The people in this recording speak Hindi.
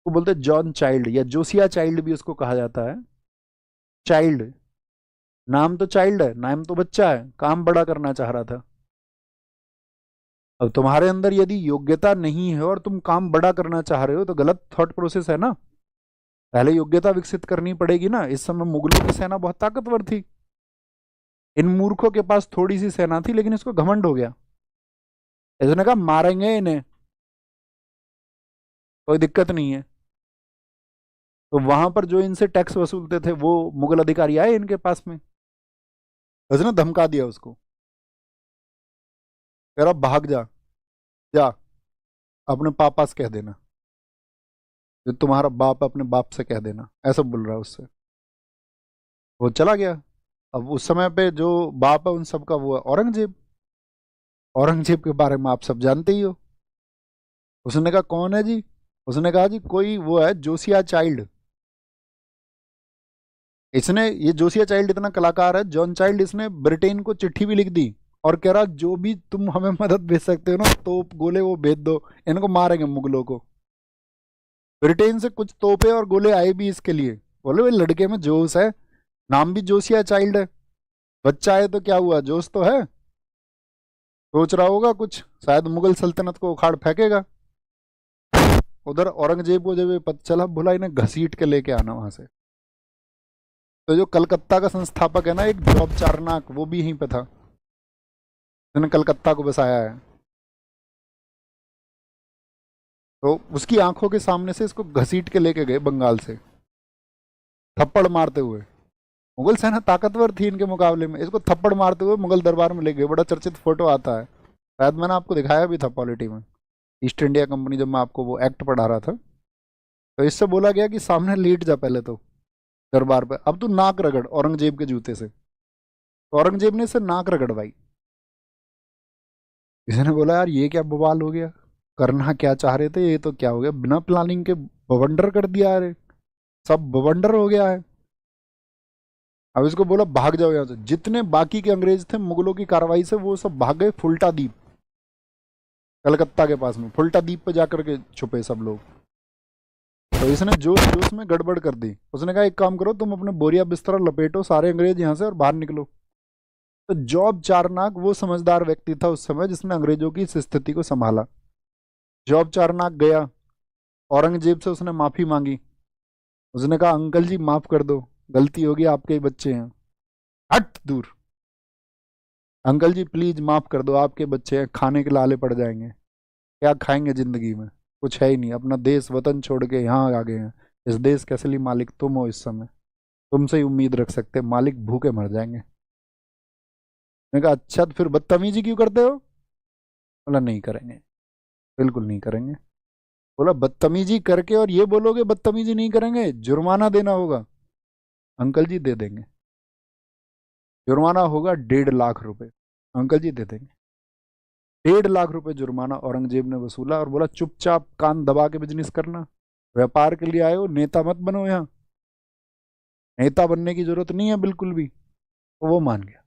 वो बोलते हैं जॉन चाइल्ड, या जोसिया चाइल्ड भी उसको कहा जाता है। चाइल्ड, नाम तो चाइल्ड है, नाम तो बच्चा है, काम बड़ा करना चाह रहा था। अब तुम्हारे अंदर यदि योग्यता नहीं है और तुम काम बड़ा करना चाह रहे हो तो गलत थॉट प्रोसेस है ना। पहले योग्यता विकसित करनी पड़ेगी ना। इस समय मुगलों की सेना बहुत ताकतवर थी, इन मूर्खों के पास थोड़ी सी सेना थी, लेकिन इसको घमंड हो गया। इसने कहा मारेंगे इन्हें, कोई दिक्कत नहीं है। तो वहां पर जो इनसे टैक्स वसूलते थे वो मुगल अधिकारी आए इनके पास में, उसने धमका दिया उसको, कह रहा भाग जा, जा अपने पापा से कह देना, जो तुम्हारा बाप है अपने बाप से कह देना, ऐसा बोल रहा है उससे। वो चला गया। अब उस समय पे जो बाप है उन सबका वो है औरंगजेब। औरंगजेब के बारे में आप सब जानते ही हो। उसने कहा कौन है जी? उसने कहा जी कोई वो है जोसिया चाइल्ड। इसने, ये जोसिया चाइल्ड इतना कलाकार है जॉन चाइल्ड, इसने ब्रिटेन को चिट्ठी भी लिख दी और कह रहा जो भी तुम हमें मदद भेज सकते हो ना, तोप गोले वो भेज दो, इनको मारेंगे मुगलों को। ब्रिटेन से कुछ तोपे और गोले आए भी इसके लिए। बोले भाई लड़के में जोश है, नाम भी जोशिया चाइल्ड है, बच्चा है तो क्या हुआ, जोश तो है। सोच रहा होगा कुछ, शायद मुगल सल्तनत को उखाड़ फेंकेगा। उधर औरंगजेब को जब ये पता चला, बोला इन्हें घसीट के लेके आना वहां से। तो जो कलकत्ता का संस्थापक है ना एक जॉब चारनाक, वो भी यहीं पे था, जिन्होंने कलकत्ता को बसाया है। तो उसकी आंखों के सामने से इसको घसीट के लेके गए बंगाल से, थप्पड़ मारते हुए। मुगल सेना ताकतवर थी इनके मुकाबले में, इसको थप्पड़ मारते हुए मुगल दरबार में ले गए। बड़ा चर्चित फोटो आता है, शायद मैंने आपको दिखाया भी था पॉलिटी में, ईस्ट इंडिया कंपनी जब मैं आपको वो एक्ट पढ़ा रहा था। तो इससे बोला गया कि सामने लेट जा पहले तो दरबार पे, अब तू नाक रगड़ औरंगजेब के जूते से। तो औरंगजेब ने इससे नाक रगड़वाई। इसने बोला यार ये क्या बवाल हो गया, करना क्या चाह रहे थे, ये तो क्या हो गया, बिना प्लानिंग के बवंडर कर दिया, अरे सब बवंडर हो गया है। अब इसको बोला भाग जाओ यहाँ से। जितने बाकी के अंग्रेज थे मुगलों की कार्रवाई से, वो सब भाग गए फुल्टा द्वीप, कलकत्ता के पास में फुल्टा द्वीप पे जाकर के छुपे सब लोग। तो इसने जोश जोश में गड़बड़ कर दी। उसने कहा एक काम करो, तुम अपने बोरिया बिस्तरा लपेटो सारे अंग्रेज यहाँ से और बाहर निकलो। तो जॉब चारनाक वो समझदार व्यक्ति था उस समय जिसने अंग्रेजों की इस स्थिति को संभाला। जॉब चारनाक गया, औरंगजेब से उसने माफी मांगी। उसने कहा अंकल जी माफ कर दो, गलती होगी, आपके ही बच्चे हैं। हट दूर, अंकल जी प्लीज माफ कर दो, आपके बच्चे हैं, खाने के लाले पड़ जाएंगे, क्या खाएंगे जिंदगी में, कुछ है ही नहीं, अपना देश वतन छोड़ के यहाँ आ गए हैं। इस देश के असली मालिक तुम हो, इस समय तुमसे ही उम्मीद रख सकते हैं, मालिक भूखे मर जाएंगे। मैंने कहा अच्छा तो फिर बदतमीजी क्यों करते हो? बोला नहीं करेंगे, बिल्कुल नहीं करेंगे। बोला बदतमीजी करके और ये बोलोगे बदतमीजी नहीं करेंगे, जुर्माना देना होगा। अंकल जी दे देंगे, जुर्माना होगा 1.5 लाख रुपए। अंकल जी दे देंगे। 1.5 लाख रुपए जुर्माना औरंगजेब ने वसूला और बोला चुपचाप कान दबा के बिजनेस करना, व्यापार के लिए आए हो, नेता मत बनो यहाँ, नेता बनने की जरूरत नहीं है बिल्कुल भी। तो वो मान गया।